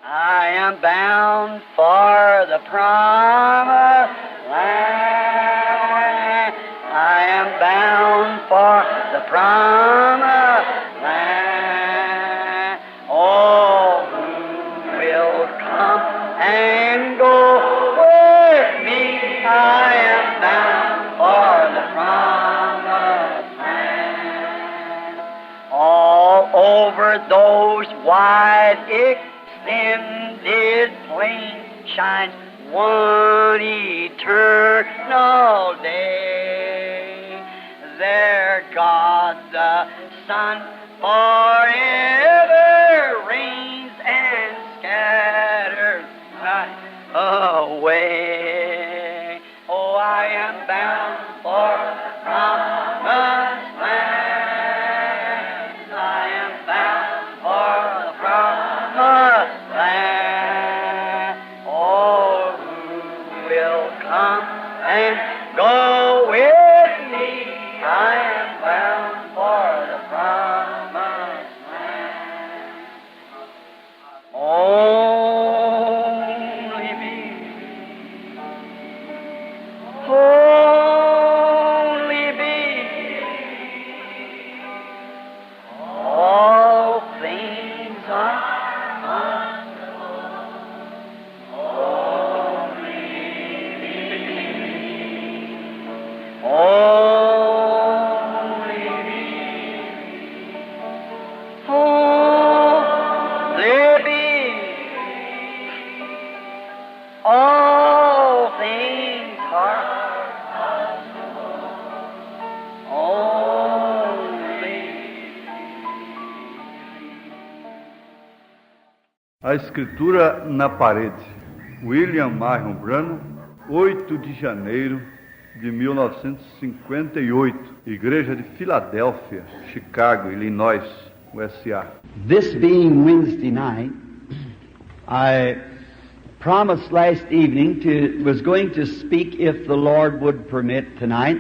I am bound for the promised land. I am bound for the promised land. Oh, who will come and go with me? I am bound for the promised land. All over those wide extended plains shines one eternal day. There God the Son forever reigns and scatters night away. Oh, I am bound for the promised land. I am bound for the promised land. Oh, who will come and go with me? I am bound for the promised land. Only me. Only me. All things are possible. Only me. Only me. Only me. All things are possible. Only. A Escritura na Parede. William Marion Branham, 8 de janeiro de 1958, Igreja de Filadélfia, Chicago, Illinois, USA. This being Wednesday night, I promised last evening was going to speak, if the Lord would permit tonight,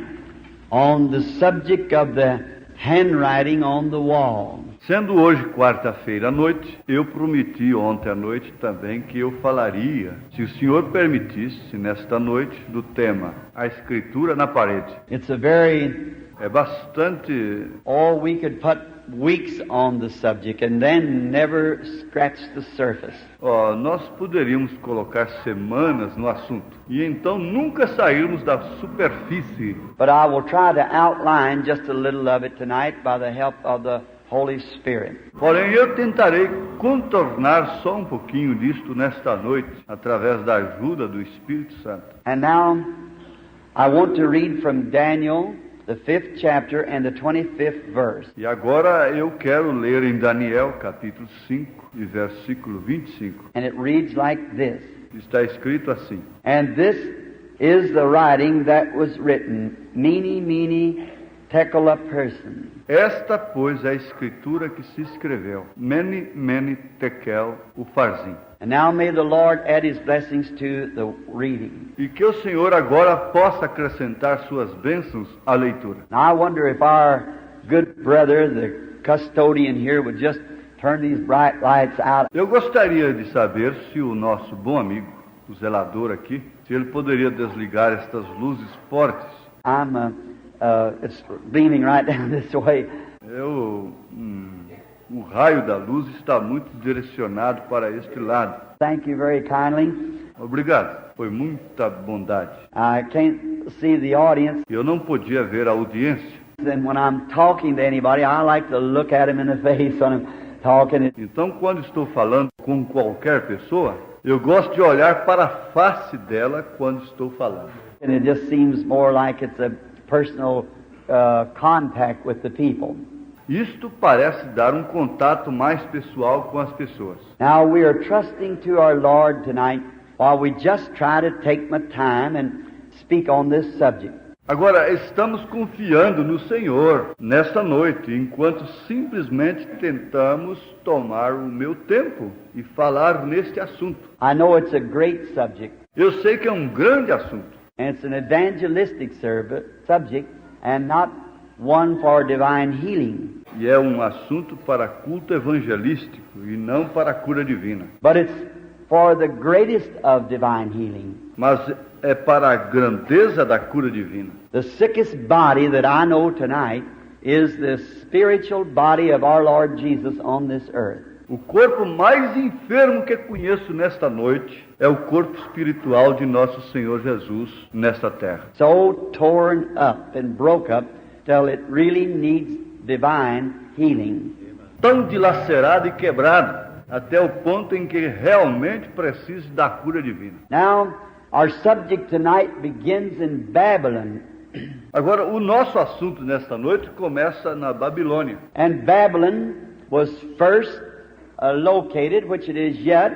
on the subject of the handwriting on the wall. Sendo hoje quarta-feira à noite, eu prometi ontem à noite também que eu falaria, se o Senhor permitisse, nesta noite, do tema A Escritura na Parede. It's a very, É bastante... or we could put weeks on the subject and then never scratch the surface. Nós poderíamos colocar semanas no assunto e então nunca sairmos da superfície. But I will try to outline just a little of it tonight by the help of the Holy Spirit. Porém, eu tentarei contornar só um pouquinho disto nesta noite, através da ajuda do Espírito Santo. And now, I want to read from Daniel, the 5th chapter and the 25th verse. E agora eu quero ler em Daniel, capítulo 5, e versículo 25. And it reads like this. Está escrito assim: And this is the writing that was written, Mene, Mene, Tekel Upharsin. Esta, pois, é a escritura que se escreveu. Mene, Mene, Tekel, Upharsin. And now may the Lord add His blessings to the reading. E que o Senhor agora possa acrescentar suas bênçãos à leitura. Now I wonder if our good brother, the custodian here, would just turn these bright lights out. Eu gostaria de saber se o nosso bom amigo, o zelador aqui, se ele poderia desligar estas luzes fortes. It's beaming right down this way. O raio da luz está muito direcionado para este lado. Thank you very kindly. Obrigado. Foi muita bondade. I can't see the audience. Eu não podia ver a audiência. Then when I'm talking to anybody, I like to look at him in the face when I'm talking. Então, quando estou falando com qualquer pessoa, eu gosto de olhar para a face dela quando estou falando. And it just seems more like it's a personal contact with the people. Isto parece dar um contato mais pessoal com as pessoas. Now we are trusting to our Lord tonight while we just try to take my time and speak on this subject. Agora, estamos confiando no Senhor nesta noite, enquanto simplesmente tentamos tomar o meu tempo e falar neste assunto. I know it's a great subject. Eu sei que é um grande assunto. And it's an evangelistic subject and not one for divine healing. E é um assunto para culto evangelístico e não para cura divina. But it's for the greatest of divine healing. mas é para a grandeza da cura divina. The sickest body that I know tonight is the spiritual body of our Lord Jesus on this earth. O corpo mais enfermo que conheço nesta noite é o corpo espiritual de nosso Senhor Jesus nesta terra. So torn up and broke up till it really needs divine healing. Tão dilacerado e quebrado, até o ponto em que realmente precisa da cura divina. Now, our subject tonight begins in Babylon. Agora, o nosso assunto nesta noite começa na Babilônia. And Babylon was first located, which it is yet,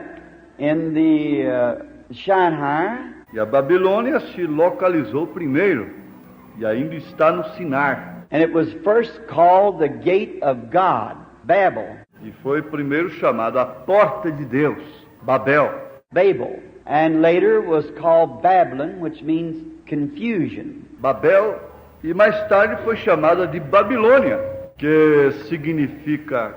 in the Shinar. E a Babilônia se localizou primeiro, e ainda está no Sinar. And it was first called the Gate of God, Babel. E foi primeiro chamado a Porta de Deus, Babel. Babel. And later was called Babylon, which means confusion. Babel, e mais tarde foi chamada de Babilônia, que significa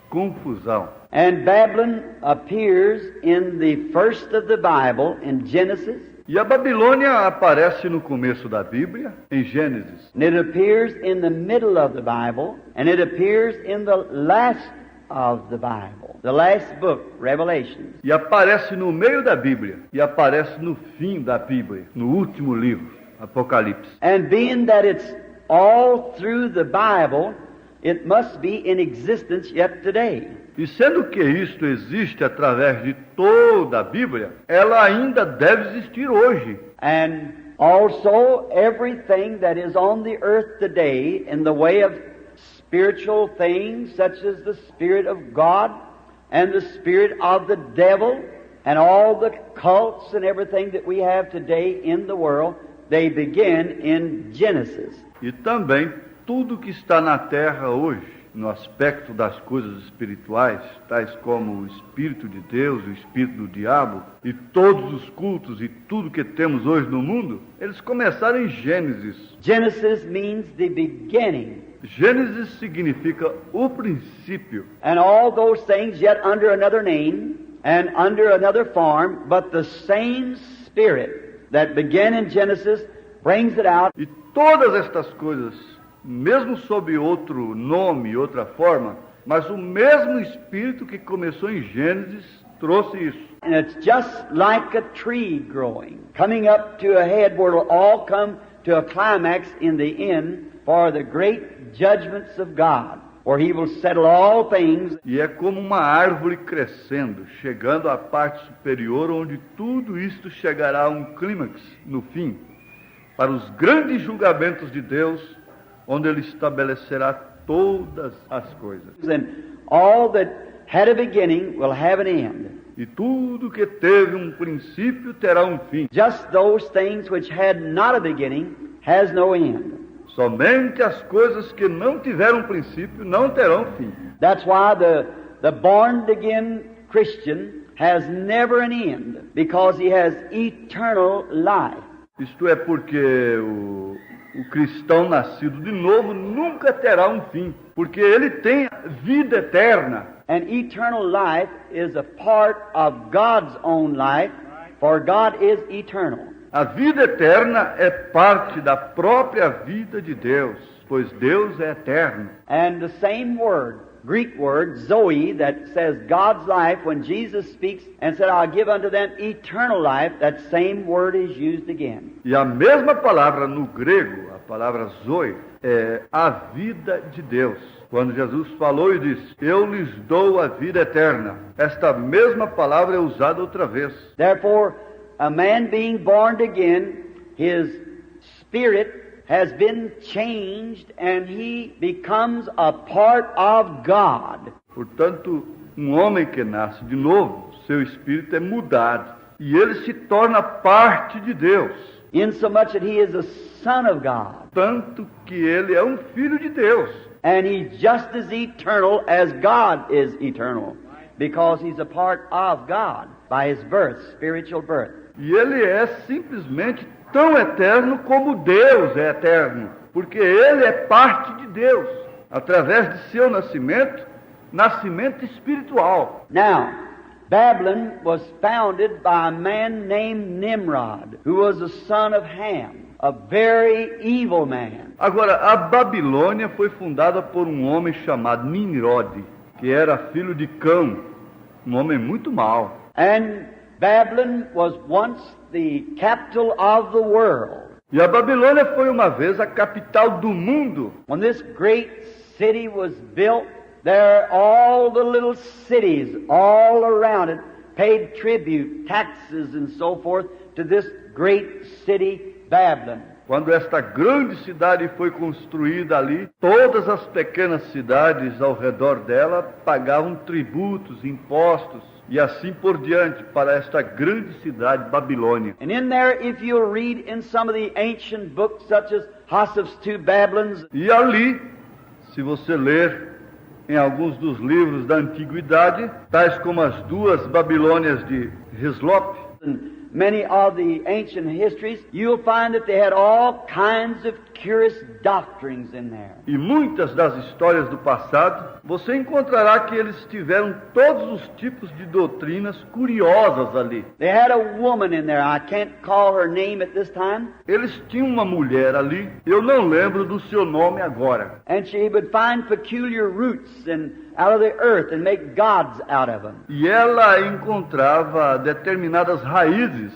confusão. And Babylon appears in the first of the Bible, in Genesis. E a Babilônia aparece no começo da Bíblia, em Gênesis. And it appears in the middle of the Bible, and it appears in the last of the Bible, the last book, Revelation. E aparece no meio da Bíblia, e aparece no fim da Bíblia, no último livro, Apocalipse. And being that it's all through the Bible, it must be in existence yet today. E sendo que isto existe através de toda a Bíblia, ela ainda deve existir hoje. And also everything that is on the earth today in the way of spiritual things, such as the Spirit of God and the Spirit of the devil, and all the cults and everything that we have today in the world, they begin in Genesis. E também tudo que está na terra hoje, no aspecto das coisas espirituais, tais como o Espírito de Deus, o Espírito do Diabo, e todos os cultos e tudo que temos hoje no mundo, eles começaram em Gênesis. Genesis means the beginning. Gênesis significa o princípio. And all those things yet under another name and under another form, but the same Spirit that began in Genesis brings it out. E todas estas coisas, mesmo sob outro nome, outra forma, mas o mesmo Espírito que começou em Gênesis trouxe isso. And it's just like a tree growing, coming up to a head where it'll all come to a climax in the end for the great judgments of God, where He will settle all things. E é como uma árvore crescendo, chegando à parte superior, onde tudo isto chegará a um clímax no fim, para os grandes julgamentos de Deus, onde Ele estabelecerá todas as coisas. And all that had a beginning will have an end. E tudo que teve um princípio terá um fim. Just those things which had not a beginning has no end. Somente as coisas que não tiveram princípio não terão fim. That's why the born-again Christian has never an end, because he has eternal life. Isto é porque o cristão nascido de novo nunca terá um fim, porque ele tem vida eterna. And eternal life is a part of God's own life, for God is eternal. A vida eterna é parte da própria vida de Deus, pois Deus é eterno. And the same word, Greek word, Zoe, that says God's life, when Jesus speaks and said, I'll give unto them eternal life, that same word is used again. E a mesma palavra no grego, a palavra Zoe, é a vida de Deus. Quando Jesus falou e disse, eu lhes dou a vida eterna, esta mesma palavra é usada outra vez. Therefore, a man being born again, his spirit has been changed and he becomes a part of God. Portanto, um homem que nasce de novo, seu espírito é mudado e ele se torna parte de Deus. Insomuch that he is a son of God. Tanto que ele é um filho de Deus. And he's just as eternal as God is eternal, because he's a part of God by his birth, spiritual birth. E ele é simplesmente tão eterno como Deus é eterno, porque ele é parte de Deus, através de seu nascimento, nascimento espiritual. Now, Babylon was founded by a man named Nimrod, who was the son of Ham, a very evil man. Agora, a Babilônia foi fundada por um homem chamado Nimrod, que era filho de Cão, um homem muito mau. And Babylon was once the capital of the world. E a Babilônia foi uma vez a capital do mundo. When this great city was built, there all the little cities all around it paid tribute, taxes and so forth to this great city, Babylon. Quando esta grande cidade foi construída ali, todas as pequenas cidades ao redor dela pagavam tributos, impostos e assim por diante para esta grande cidade Babilônia. And in there, if you'll read in some of the ancient books such as Joseph's Two Babylons, E ali, se você ler em alguns dos livros da antiguidade, tais como as duas Babilônias de Hislop, and many of the ancient histories, you'll find that they had all kinds of curious doctrines in there. e muitas das histórias do passado, você encontrará que eles tiveram todos os tipos de doutrinas curiosas ali. They had a woman in there. I can't call her name at this time. Eles tinham uma mulher ali, eu não lembro do seu nome agora. And she would find peculiar roots out of the earth and make gods out of them. E ela encontrava determinadas raízes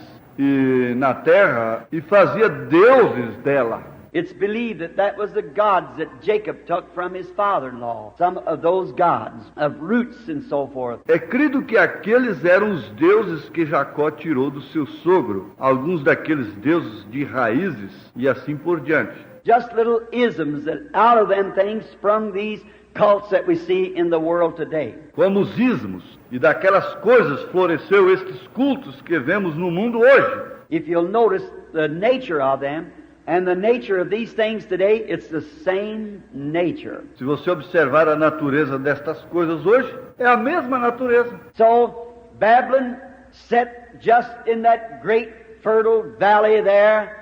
na terra e fazia deuses dela. It's believed that was the gods that Jacob took from his father-in-law. Some of those gods of roots and so forth. É crido que aqueles eram os deuses que Jacó tirou do seu sogro, alguns daqueles deuses de raízes e assim por diante. Just little isms that out of them things sprung these cults that we see in the world today. Como os ismos, e daquelas coisas floresceu estes cultos que vemos no mundo hoje. If you'll notice the nature of them, and the nature of these things today, it's the same nature. Se você observar a natureza destas coisas hoje, é a mesma natureza. So, Babylon sat just in that great fertile valley there,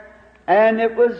and it was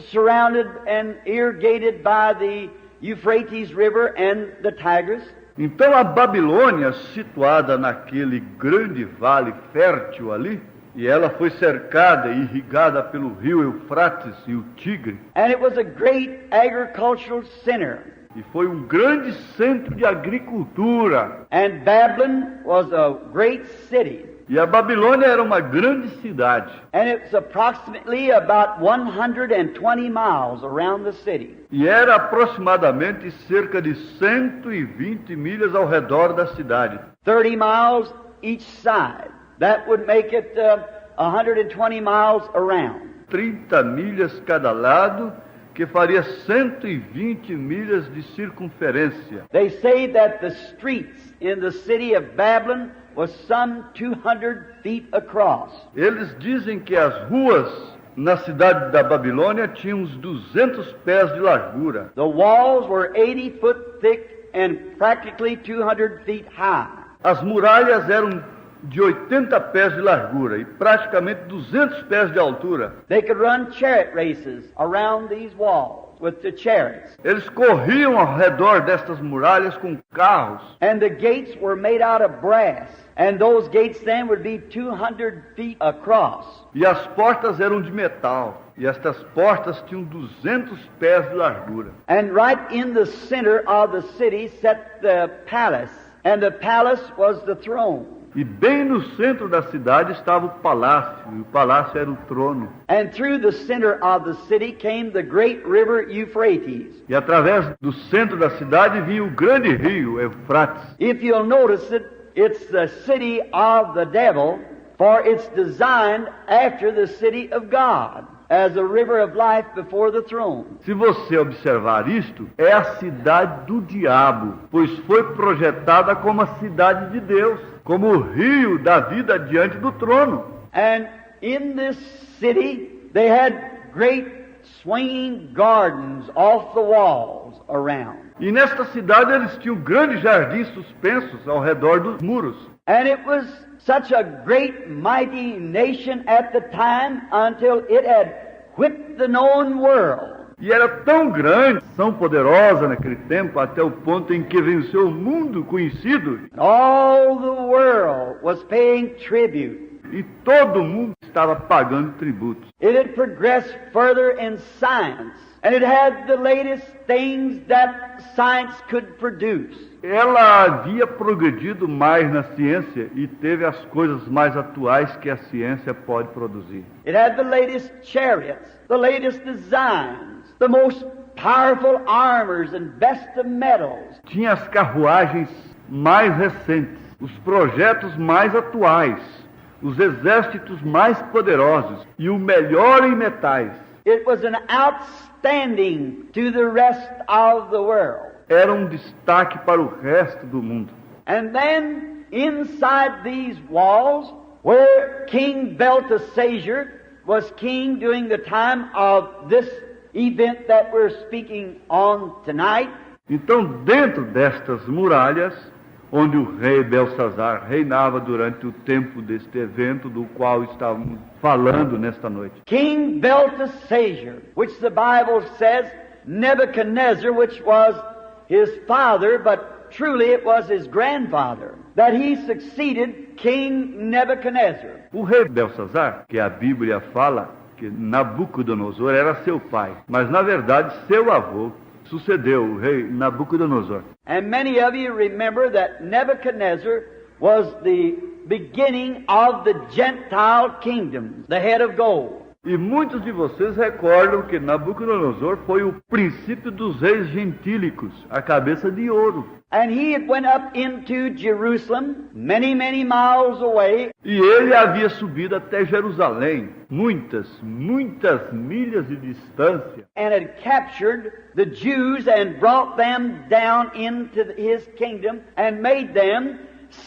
surrounded and irrigated by the Euphrates River and the Tigris. Então a Babilônia, situada naquele grande vale fértil ali, e ela foi cercada e irrigada pelo rio Eufrates e o Tigre. And it was a great agricultural center. E foi um grande centro de agricultura. And Babylon was a great city. E a Babilônia era uma grande cidade. And it's approximately about 120 miles around the city. E era aproximadamente cerca de 120 milhas ao redor da cidade. 30 miles each side. That would make it 120 miles around. 30 milhas cada lado, que faria 120 milhas de circunferência. They say that the streets in the city of Babylon was some 200 feet across. Eles dizem que as ruas na cidade da Babilônia tinham uns 200 pés de largura. The walls were 80 foot thick and practically 200 feet high. As muralhas eram de 80 pés de largura e praticamente 200 pés de altura. They could run chariot races around these walls with the chariots. Eles corriam ao redor destas muralhas com carros. And the gates were made out of brass. And those gates then would be 200 feet across. E as portas eram de metal. E estas portas tinham 200 pés de largura. And right in the center of the city sat the palace. And the palace was the throne. E bem no centro da cidade estava o palácio, e o palácio era o trono. And through the center of the city came the great river Euphrates. E através do centro da cidade vinha o grande rio Eufrates. If you'll notice it, it's the city of the devil, for it's designed after the city of God, as a river of life before the throne. Se você observar isto, é a cidade do diabo, pois foi projetada como a cidade de Deus, como o rio da vida diante do trono. And in this city, they had great swinging gardens off the walls around. E nesta cidade eles tinham grandes jardins suspensos ao redor dos muros. And it was such a great, mighty nation at the time until it had whipped the known world. E era tão grande, tão poderosa naquele tempo, até o ponto em que venceu o mundo conhecido. All the world was paying tribute. E todo mundo estava pagando tributos. It had progressed further in science, and it had the latest things that science could produce. Ela havia progredido mais na ciência e teve as coisas mais atuais que a ciência pode produzir. It had the latest chariots, the latest designs, the most powerful armors and best of metals. Tinha as carruagens mais recentes, os projetos mais atuais, os exércitos mais poderosos e o melhor em metais. It was an outstanding to the rest of the world. Era um destaque para o resto do mundo. And then, inside these walls, where King Belteshazzar was king during the time of this event that we're speaking on tonight, Então, dentro destas muralhas, onde o rei Belsazar reinava durante o tempo deste evento do qual estávamos falando nesta noite. King Belteshazzar, which the Bible says Nebuchadnezzar, which was his father, but truly it was his grandfather, that he succeeded King Nebuchadnezzar. O rei Belsazar, que a Bíblia fala que Nabucodonosor era seu pai, mas na verdade seu avô sucedeu o rei Nabucodonosor. And many of you remember that Nebuchadnezzar was the beginning of the Gentile kingdom, the head of gold. E muitos de vocês recordam que Nabucodonosor foi o princípio dos reis gentílicos, a cabeça de ouro. And he had went up into Jerusalem, many, many miles away. E ele havia subido até Jerusalém, muitas milhas de distância. And had captured the Jews and brought them down into his kingdom and made them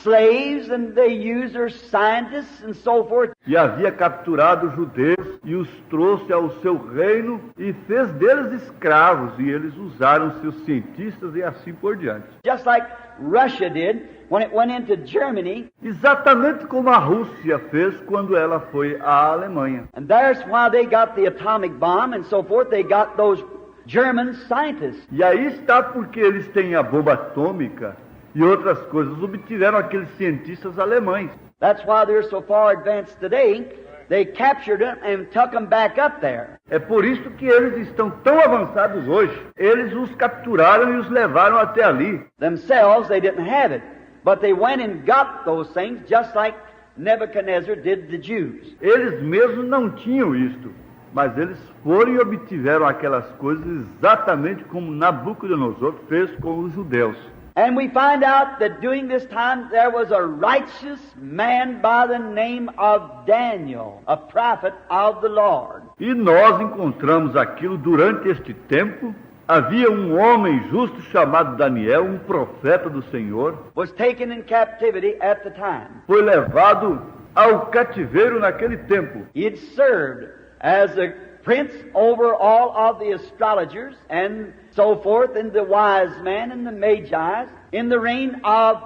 slaves, and they used their scientists and so forth. E havia capturado os judeus e os trouxe ao seu reino e fez deles escravos, e eles usaram seus cientistas e assim por diante. Just like Russia did when it went into Germany. Exatamente como a Rússia fez quando ela foi à Alemanha. And there's why they got the atomic bomb and so forth. They got those German scientists. E aí está porque eles têm a bomba atômica e outras coisas, obtiveram aqueles cientistas alemães. That's why they're so far advanced today. They captured them and took them back up there. É por isso que eles estão tão avançados hoje. Eles os capturaram e os levaram até ali. Themselves, they didn't have it. But they went and got those things just like Nebuchadnezzar did the Jews. Eles mesmos não tinham isto, mas eles foram e obtiveram aquelas coisas exatamente como Nabucodonosor fez com os judeus. And we find out that during this time there was a righteous man by the name of Daniel, a prophet of the Lord. E nós encontramos aquilo durante este tempo. Havia um homem justo chamado Daniel, um profeta do Senhor. Was taken in captivity at the time. Foi levado ao cativeiro naquele tempo. He had served as a prince over all of the astrologers and so forth, and the wise men and the magi, in the reign of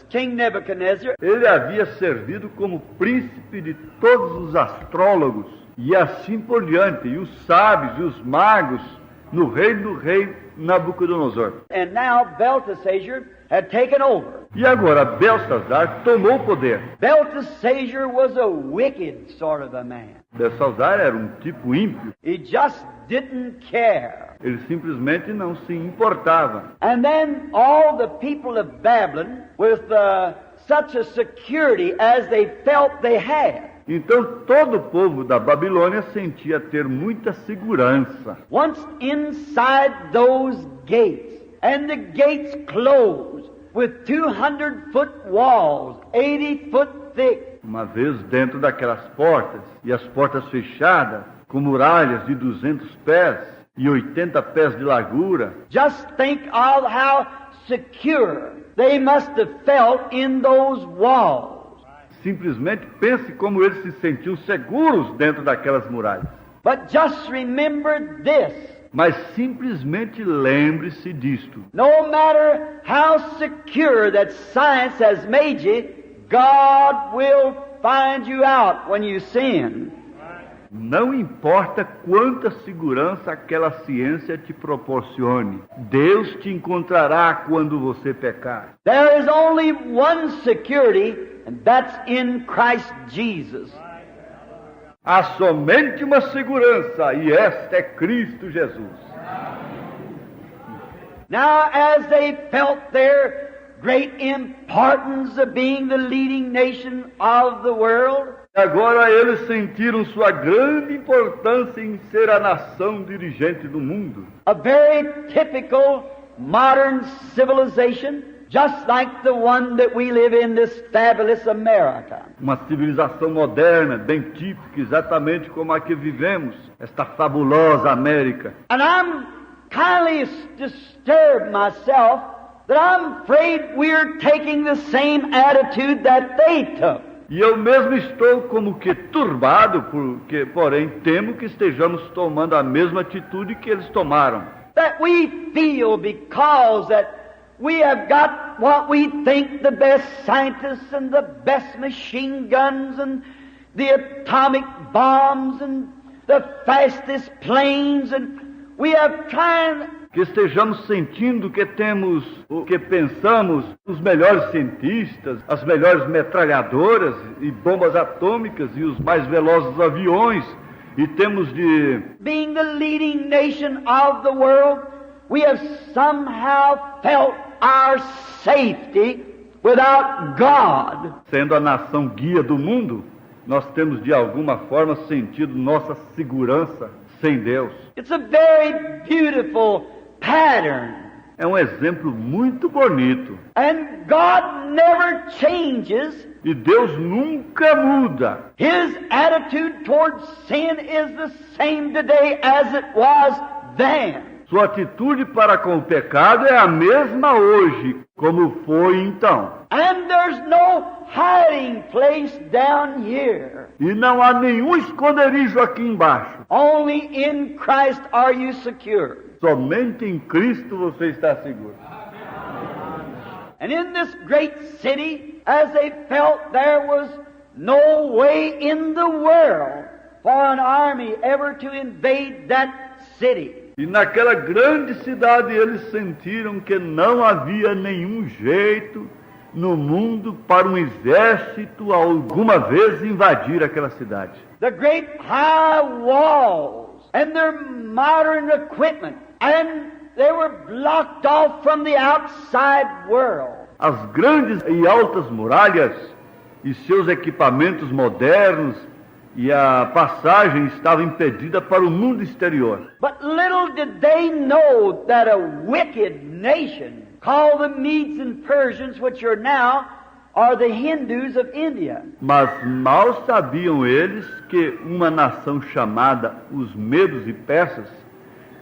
King Nebuchadnezzar. Ele havia servido como príncipe de todos os astrólogos e assim por diante, e os sábios e os magos no reino do rei Nabucodonosor. And now Belteshazzar had taken over. E agora Belsazar tomou o poder. Belteshazzar was a wicked sort of a man. Belsazar era um tipo ímpio. He just didn't care. Ele simplesmente não se importava. And then all the people of Babylon, with such a security as they felt they had. Então todo o povo da Babilônia sentia ter muita segurança. Once inside those gates, and the gates closed with 200-foot walls, 80 foot thick. Uma vez dentro daquelas portas, e as portas fechadas, com muralhas de 200 pés e 80 pés de largura. Just think of how secure they must have felt in those walls. Simplesmente pense como eles se sentiam seguros dentro daquelas muralhas. But just remember this. Mas simplesmente lembre-se disto. No matter how secure that science has made you, God will find you out when you sin. Não importa quanta segurança aquela ciência te proporcione, Deus te encontrará quando você pecar. There is only one security and that's in Christ Jesus. Há somente uma segurança, e esta é Cristo Jesus. Now, as they felt their great importance of being the leading nation of the world, Agora eles sentiram sua grande importância em ser a nação dirigente do mundo. a very typical modern civilization, just like the one that we live in, this fabulous America. Uma civilização moderna, bem típica, exatamente como a que vivemos, esta fabulosa América. And I'm kindly disturbed myself that I'm afraid we're taking the same attitude that they took. E eu mesmo estou como que turbado, porque, porém, temo que estejamos tomando a mesma atitude que eles tomaram. That we feel because that we have got what we think the best scientists and the best machine guns and the atomic bombs and the fastest planes, and we have tried. Que estejamos sentindo que temos o que pensamos, os melhores cientistas, as melhores metralhadoras e bombas atômicas e os mais velozes aviões, e temos de... Being the leading nation of the world, we have somehow felt our safety without God. Sendo a nação guia do mundo, nós temos de alguma forma sentido nossa segurança sem Deus. It's a very beautiful pattern. É um exemplo muito bonito. And God never changes. E Deus nunca muda. His attitude towards sin is the same today as it was then. Sua atitude para com o pecado é a mesma hoje, como foi então. And there's no hiding place down here. E não há nenhum esconderijo aqui embaixo. Only in Christ are you secure. Somente em Cristo você está seguro. And in this great city, as they felt there was no way in the world for an army ever to invade that city. E naquela grande cidade eles sentiram que não havia nenhum jeito no mundo para um exército alguma vez invadir aquela cidade. The great high walls and their modern equipment, and they were blocked off from the outside world. As grandes e altas muralhas e seus equipamentos modernos e a passagem estava impedida para o mundo exterior. But little did they know that a wicked nation called the Medes and Persians, which are now the Hindus of India. Mas mal sabiam eles que uma nação chamada os Medos e Persas,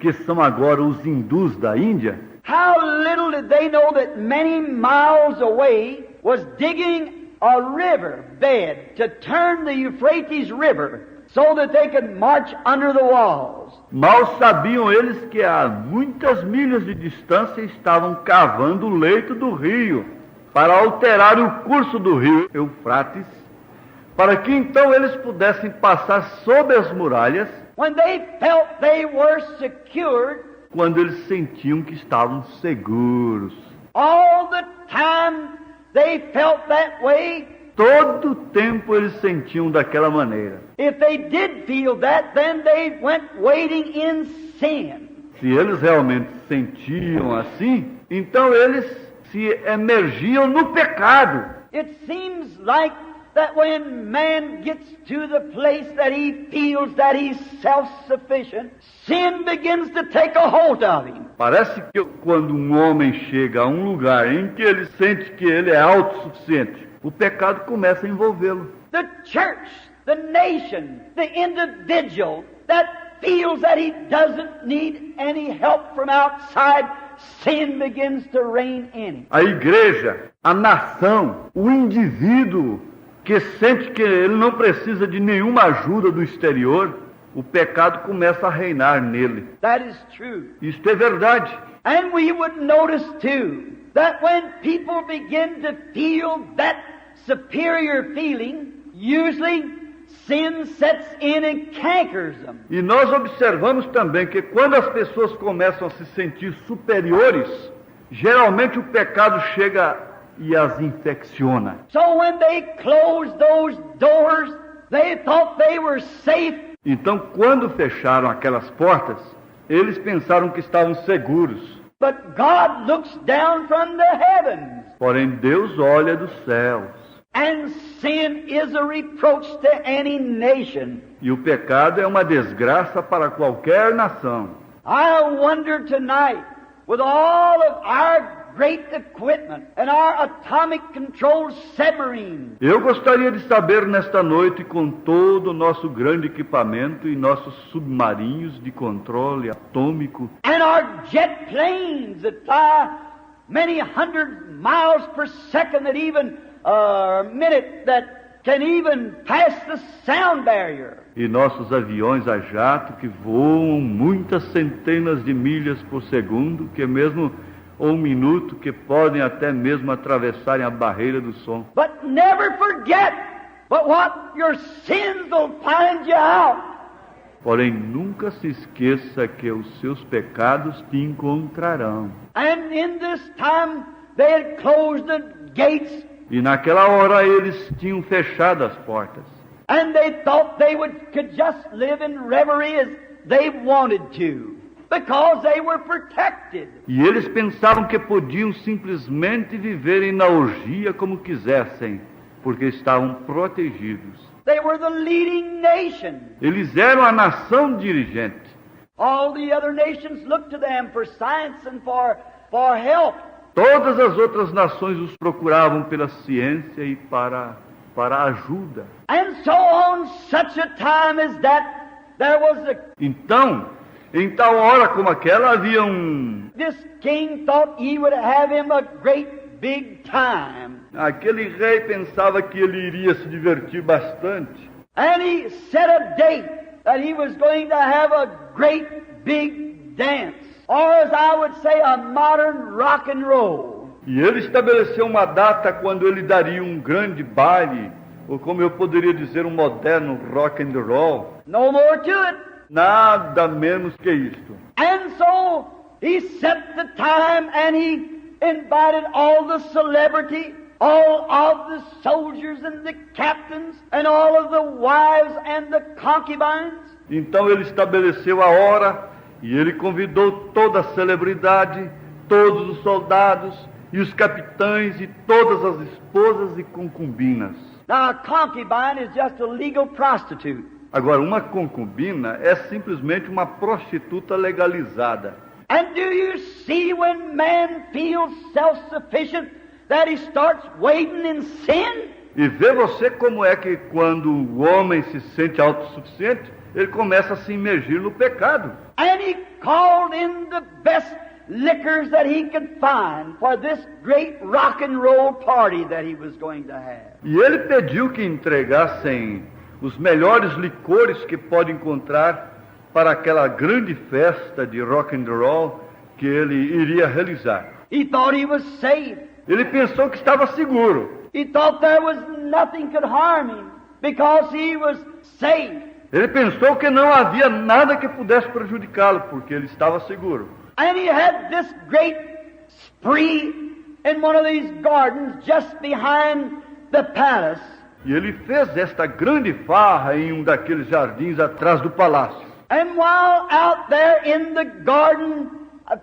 que são agora os hindus da Índia, How little did they know that many miles away was digging a river bed to turn the Euphrates River so that they could march under the walls. mal sabiam eles que a muitas milhas de distância estavam cavando o leito do rio para alterar o curso do rio Eufrates, para que então eles pudessem passar sob as muralhas. When they felt they were secured, Quando eles sentiam que estavam seguros. all the time they felt that way. Todo o tempo eles sentiam daquela maneira. If they did feel that, then they went wading in sin. Se eles realmente sentiam assim, então eles se emergiam no pecado. It seems like that when man gets to the place that he feels that he's self-sufficient, sin begins to take a hold of him. Parece que quando um homem chega a um lugar em que ele sente que ele é autossuficiente, o pecado começa a envolvê-lo. The church, the nation, the individual that feels that he doesn't need any help from outside, sin begins to reign in him. A igreja, a nação, o indivíduo que sente que ele não precisa de nenhuma ajuda do exterior, o pecado começa a reinar nele. That is true. Isto é verdade. And we would notice too that when people begin to feel that superior feeling, usually sin sets in and cankers them. E nós observamos também que quando as pessoas começam a se sentir superiores, geralmente o pecado chega e as infecciona. So when they closed those doors, they thought they were safe. Então, quando fecharam aquelas portas, eles pensaram que estavam seguros. But God looks down from the heavens, Porém, Deus olha dos céus. and sin is a reproach to any nation. E o pecado é uma desgraça para qualquer nação. I wonder tonight, with all of our great equipment and our atomic controlled submarines, Eu gostaria de saber nesta noite, com todo o nosso grande equipamento e nossos submarinos de controle atômico, and our jet planes that fly many hundred miles per second, that even minute, that can even pass the sound barrier. e nossos aviões a jato que voam muitas centenas de milhas por segundo, que mesmo um minuto, que podem até mesmo atravessarem a barreira do som. But never forget, but what your sins will find you out. Porém, nunca se esqueça que os seus pecados te encontrarão. And in this time, they had closed the gates, E naquela hora eles tinham fechado as portas. and they thought they could just live in reverie as they wanted to, because they were protected. E eles pensavam que podiam simplesmente viverem na orgia como quisessem, porque estavam protegidos. They were the leading nation. Eles eram a nação dirigente. All the other nations looked to them for science and for help. Todas as outras nações os procuravam pela ciência e para ajuda. And so on such a time as that, there was Então, em tal hora como aquela, havia this king thought he would have him a great big time. aquele rei pensava que ele iria se divertir bastante. And he set a date that he was going to have a great big dance, or as I would say, a modern rock and roll. E ele estabeleceu uma data quando ele daria um grande baile, ou como eu poderia dizer, um moderno rock and roll. No more to it. Nada menos que isto. And so he set the time, and he invited all the celebrity, all of the soldiers and the captains, and all of the wives and the concubines. Então ele estabeleceu a hora e ele convidou toda a celebridade, todos os soldados e os capitães e todas as esposas e concubinas. Now, a concubine is just a legal prostitute. Agora, uma concubina é simplesmente uma prostituta legalizada. And do you see when man feels self-sufficient that he starts wading in sin? E vê você como é que quando o homem se sente autossuficiente, ele começa a se imergir no pecado. And he called in the best liquors that he could find for this great rock and roll party that he was going to have. E ele pediu que entregassem os melhores licores que pode encontrar para aquela grande festa de rock and roll que ele iria realizar. He thought he was safe. Ele pensou que estava seguro. He thought there was nothing could harm him because he was safe. Ele pensou que não havia nada que pudesse prejudicá-lo, porque ele estava seguro. And he had this great spree in one of these gardens just behind the palace. E ele fez esta grande farra em um daqueles jardins atrás do palácio. And while out there in the garden,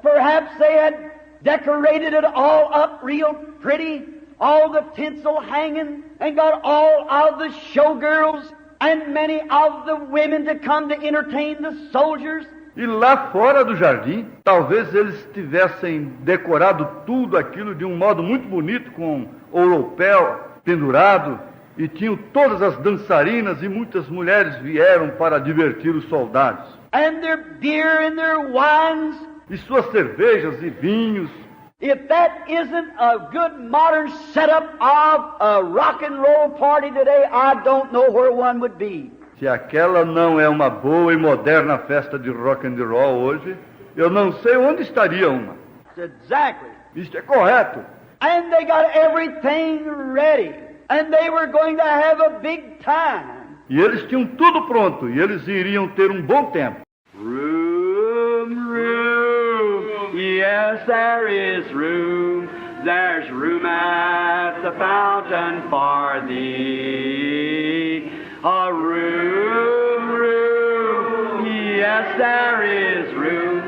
perhaps they had decorated it all up real pretty, all the tinsel hanging, and got all of the showgirls and many of the women to come to entertain the soldiers. E lá fora do jardim, talvez eles tivessem decorado tudo aquilo de um modo muito bonito, com ouropel pendurado, e tinham todas as dançarinas, e muitas mulheres vieram para divertir os soldados. And their beer and their wines. E suas cervejas e vinhos. If that isn't a good modern setup of a rock and roll party today, I don't know where one would be. Se aquela não é uma boa e moderna festa de rock and roll hoje, eu não sei onde estaria uma. Exactly. Isto é correto. And they got everything ready. And they were going to have a big time. E eles tinham tudo pronto, e eles iriam ter um bom tempo. Room, room, yes there is room. There's room at the fountain for thee. A room, yes, there is room.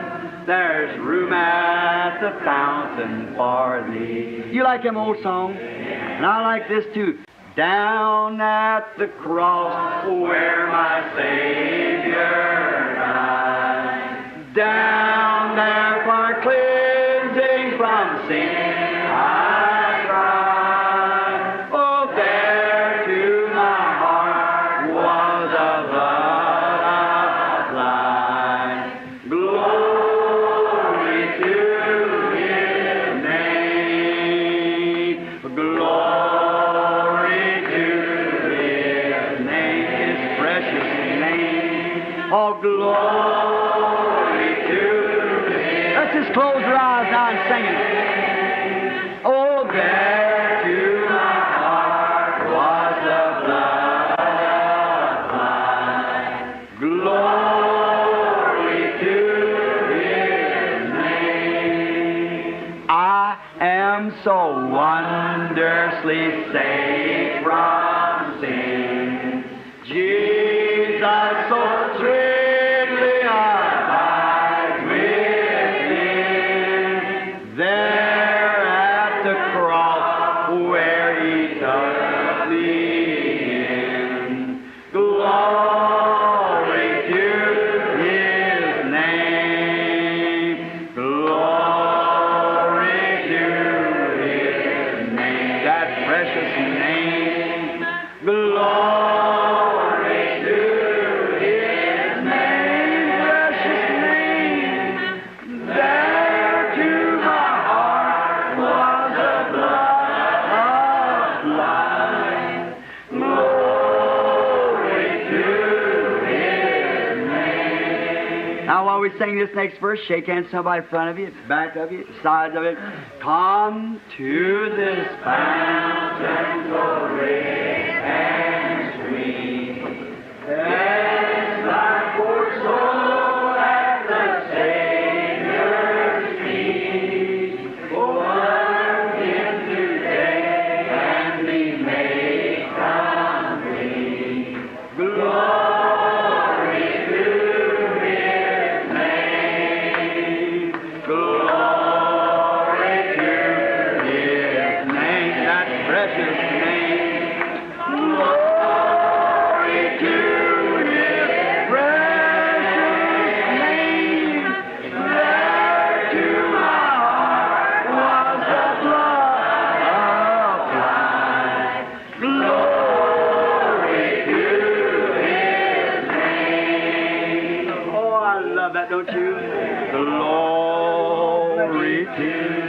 There's room at the fountain for thee. You like them old songs? And I like this too. Down at the cross where my Savior died. Down there for cleansing from sin. Glory to Him. Let's just close our eyes now and sing it. Oh, there to my heart was the blood. Glory to His name. I am so wondrously saved from sin. Jesus, so sweetly abides within. There at the cross where He took me in. Glory to His name. Glory to His name. That precious name. Glory. Now while we sing this next verse, shake hands with somebody in front of you, back of you, sides of it. Come to this fountain so great and sweet. Cast thy poor soul at the Savior's feet. Come in today and be made complete. Glory to His name. Glory to His name. That precious name. Glory to His precious name. There to my heart was the blood applied. Glory to His name. Oh, I love that, don't you? Glory to